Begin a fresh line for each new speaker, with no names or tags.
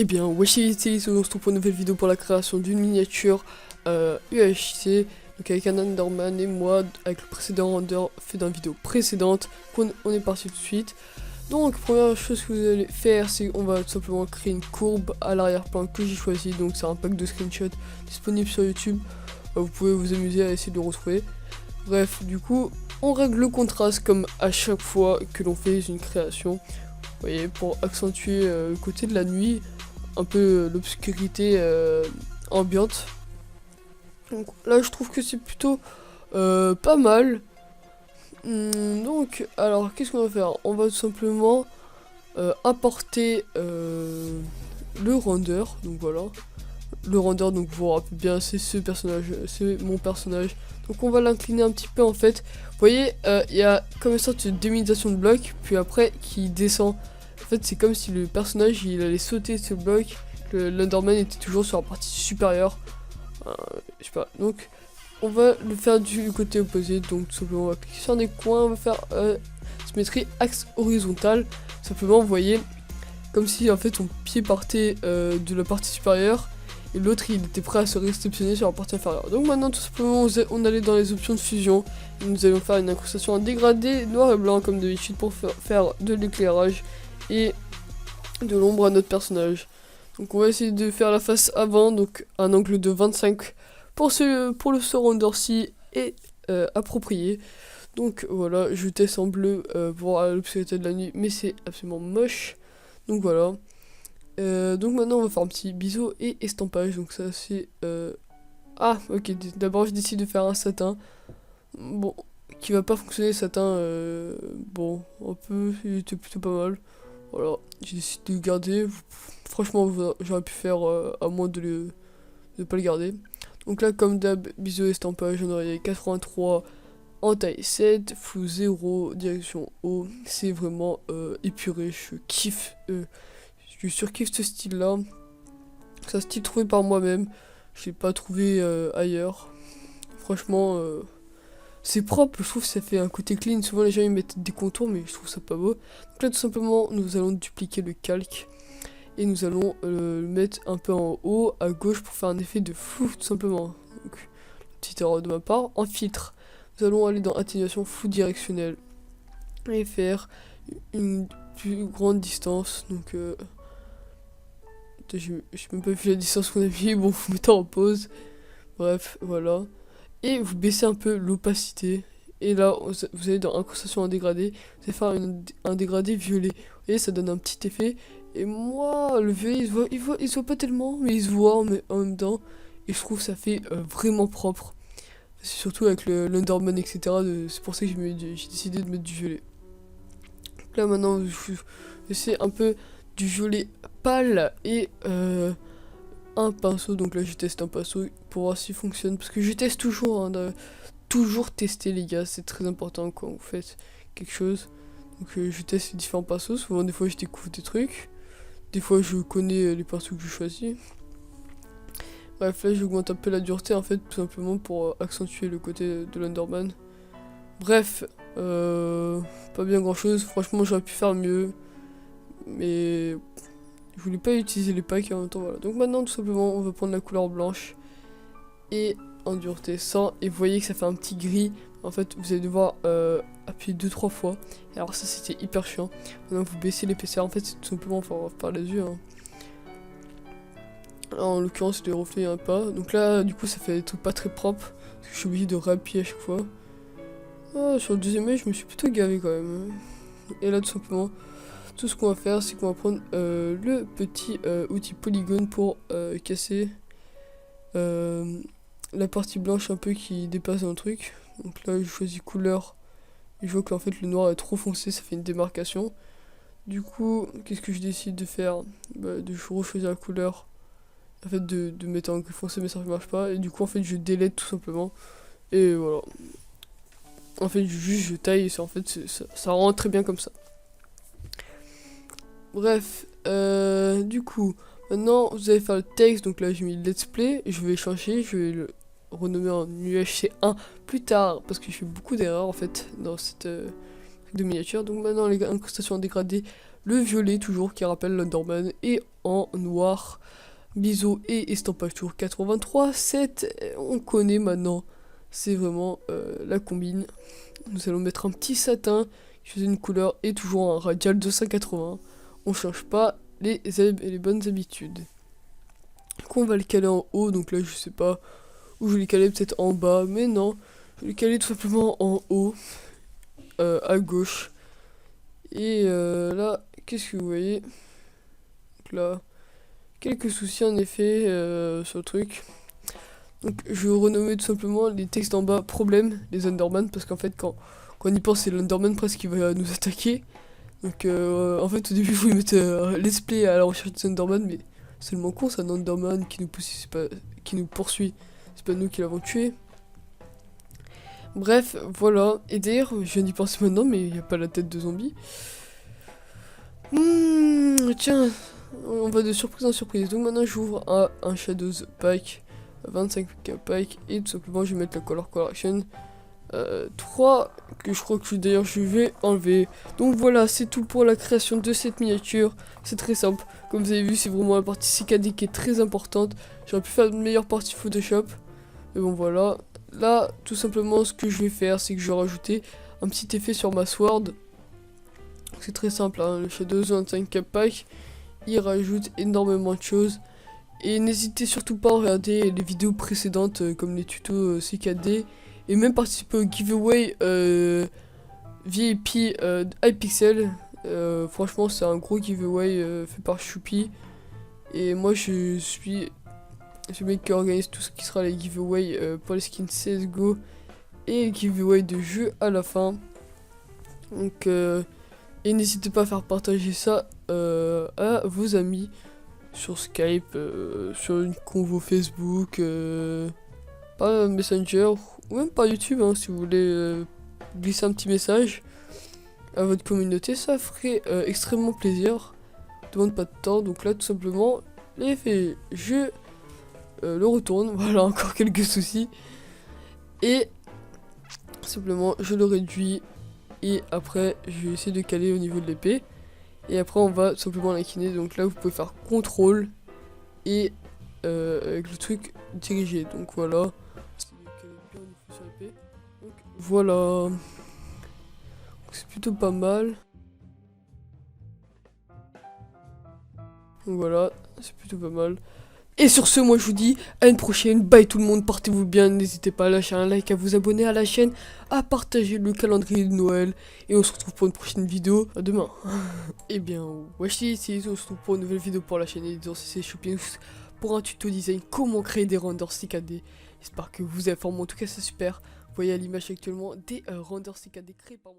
Eh bien, wesh les on se retrouve pour une nouvelle vidéo pour la création d'une miniature UHC, donc avec un Enderman et moi, avec le précédent render fait dans la vidéo précédente, on est parti tout de suite. Donc, première chose que vous allez faire, c'est qu'on va tout simplement créer une courbe à l'arrière-plan que j'ai choisi, donc c'est un pack de screenshots disponible sur YouTube, vous pouvez vous amuser à essayer de le retrouver. Bref, du coup, on règle le contraste comme à chaque fois que l'on fait une création, vous voyez, pour accentuer le côté de la nuit, un peu l'obscurité ambiante. Donc là je trouve que c'est plutôt pas mal. Donc alors qu'est-ce qu'on va faire? On va tout simplement apporter le render. Donc voilà. Le render, donc vous vous rappelez bien, c'est ce personnage, c'est mon personnage. Donc on va l'incliner un petit peu en fait. Vous voyez, il y a comme une sorte de déminimisation de bloc, puis après qui descend. En fait c'est comme si le personnage il allait sauter ce bloc, l'Enderman était toujours sur la partie supérieure. Je sais pas, donc on va le faire du côté opposé, donc tout simplement on va cliquer sur des coins, on va faire symétrie axe horizontal. Simplement vous voyez, comme si en fait son pied partait de la partie supérieure, et l'autre il était prêt à se réceptionner sur la partie inférieure. Donc maintenant tout simplement on allait dans les options de fusion, et nous allons faire une incrustation en dégradé noir et blanc comme d'habitude pour faire de l'éclairage et de l'ombre à notre personnage. Donc on va essayer de faire la face avant, donc un angle de 25 pour ce render-ci est approprié. Donc voilà, je teste en bleu pour l'obscurité de la nuit, mais c'est absolument moche. Donc voilà. Donc maintenant on va faire un petit biseau et estampage. Donc ça c'est... Ah ok, d'abord je décide de faire un satin. Bon, qui va pas fonctionner satin. Bon, un peu, il était plutôt pas mal. Voilà, j'ai décidé de le garder. Franchement, j'aurais pu faire à moins de pas le garder. Donc là, comme d'hab, biseau estampage, j'en aurai 83 en taille 7, flou 0, direction haut. C'est vraiment épuré, je kiffe. Je surkiffe ce style-là. C'est un style trouvé par moi-même. Je l'ai pas trouvé ailleurs. Franchement, c'est propre, je trouve que ça fait un côté clean. Souvent les gens ils mettent des contours, mais je trouve ça pas beau. Donc là, tout simplement, nous allons dupliquer le calque. Et nous allons le mettre un peu en haut, à gauche, pour faire un effet de flou, tout simplement. Donc, petite erreur de ma part. En filtre, nous allons aller dans atténuation flou directionnel. Et faire une plus grande distance. Donc, je sais même pas vu la distance qu'on a mis. Bon, vous mettez en pause. Bref, voilà. Et vous baissez un peu l'opacité. Et là, vous allez dans incrustation en dégradé. Vous allez faire un dégradé violet. Vous voyez, ça donne un petit effet. Et moi, le violet, il se voit pas tellement, mais il se voit en même temps. Et je trouve que ça fait vraiment propre. C'est surtout avec l'Underman, etc. C'est pour ça que j'ai décidé de mettre du violet. Donc là, maintenant, c'est un peu du violet pâle et un pinceau. Donc là, je teste un pinceau pour voir s'il fonctionne. Parce que je teste toujours, hein, toujours tester, les gars. C'est très important quand vous faites quelque chose. Donc je teste les différents pinceaux. Souvent, des fois, je découvre des trucs. Des fois, je connais les pinceaux que je choisis. Bref, là, j'augmente un peu la dureté, en fait, tout simplement pour accentuer le côté de l'Underman. Bref, pas bien grand-chose. Franchement, j'aurais pu faire mieux. Mais je voulais pas utiliser les packs en même temps, voilà. Donc maintenant, tout simplement, on va prendre la couleur blanche. Et en dureté 100. Et vous voyez que ça fait un petit gris. En fait, vous allez devoir appuyer 2-3 fois. Et alors ça, c'était hyper chiant. Maintenant, vous baissez l'épaisseur. En fait, c'est tout simplement par les yeux. Hein. Alors, en l'occurrence, les reflets un pas. Donc là, du coup, ça fait des trucs pas très propres. Parce que je suis obligé de réappuyer à chaque fois. Ah, sur le deuxième œil, je me suis plutôt gavé quand même. Et là, tout simplement, tout ce qu'on va faire, c'est qu'on va prendre le petit outil polygone pour casser la partie blanche un peu qui dépasse dans le truc. Donc là, je choisis couleur. Et je vois qu'en fait, le noir est trop foncé, ça fait une démarcation. Du coup, qu'est-ce que je décide de faire? De rechoisir la couleur. En fait, de mettre en gris foncé, mais ça ne marche pas. Et du coup, en fait, je délète tout simplement. Et voilà. En fait, je taille et en fait, ça rend très bien comme ça. Bref, du coup, maintenant, vous allez faire le texte. Donc là, j'ai mis let's play. Je vais changer, je vais le renommer en UHC1 plus tard. Parce que je fais beaucoup d'erreurs, en fait, dans cette de miniature. Donc maintenant, les incrustations dégradées. Le violet, toujours, qui rappelle l'Underman. Et en noir. Biseau et estampage tour 83. 7, on connaît maintenant. C'est vraiment la combine. Nous allons mettre un petit satin qui faisait une couleur et toujours un radial 280. On change pas les bonnes habitudes. Donc on va le caler en haut. Donc là je sais pas où je vais le caler, peut-être en bas. Mais non, je vais le caler tout simplement en haut. À gauche. Et là, qu'est-ce que vous voyez? Donc là, quelques soucis en effet sur le truc. Donc je vais renommer tout simplement les textes en bas problème, les Enderman, parce qu'en fait quand on y pense c'est l'Enderman presque qui va nous attaquer. Donc en fait au début vous mettez let's play à la recherche des Enderman, mais c'est tellement con, c'est un Enderman qui nous poursuit, c'est pas nous qui l'avons tué. Bref, voilà. Et d'ailleurs, je viens d'y penser maintenant, mais il n'y a pas la tête de zombie. Tiens, on va de surprise en surprise. Donc maintenant, j'ouvre un Shadows Pack, 25k pack, et tout simplement, je vais mettre la Color Correction 3, que je crois que d'ailleurs, je vais enlever. Donc voilà, c'est tout pour la création de cette miniature. C'est très simple. Comme vous avez vu, c'est vraiment la partie CKD qui est très importante. J'aurais pu faire une meilleure partie Photoshop. Mais bon, voilà. Là, tout simplement, ce que je vais faire, c'est que je vais rajouter un petit effet sur ma sword. C'est très simple, hein, le Shadows 25k pack, il rajoute énormément de choses. Et n'hésitez surtout pas à regarder les vidéos précédentes, comme les tutos CKD. Et même participer au giveaway VIP iPixel. Franchement, c'est un gros giveaway fait par Choupi. Et moi, je suis ce mec qui organise tout ce qui sera les giveaways pour les skins CSGO et les giveaways de jeu à la fin. Donc, et n'hésitez pas à faire partager ça à vos amis sur Skype, sur une convo Facebook, pas Messenger ou même par YouTube, hein, si vous voulez glisser un petit message à votre communauté, ça ferait extrêmement plaisir. Demande pas de temps, donc là tout simplement l'effet je le retourne, voilà, encore quelques soucis. Et simplement je le réduis et après je vais essayer de caler au niveau de l'épée. Et après on va simplement l'incliner, donc là vous pouvez faire CTRL et avec le truc dirigé. Donc voilà. Sur l'épée. Donc voilà. C'est plutôt pas mal. Donc voilà, c'est plutôt pas mal. Et sur ce, moi je vous dis à une prochaine, bye tout le monde, portez-vous bien, n'hésitez pas à lâcher un like, à vous abonner à la chaîne, à partager le calendrier de Noël, et on se retrouve pour une prochaine vidéo, à demain. Et bien, wesh, ici, on se retrouve pour une nouvelle vidéo pour la chaîne, et c'est Shopping pour un tuto design, comment créer des renders CKD. J'espère que vous avez formé, en tout cas c'est super, vous voyez à l'image actuellement des renders CKD créés par moi.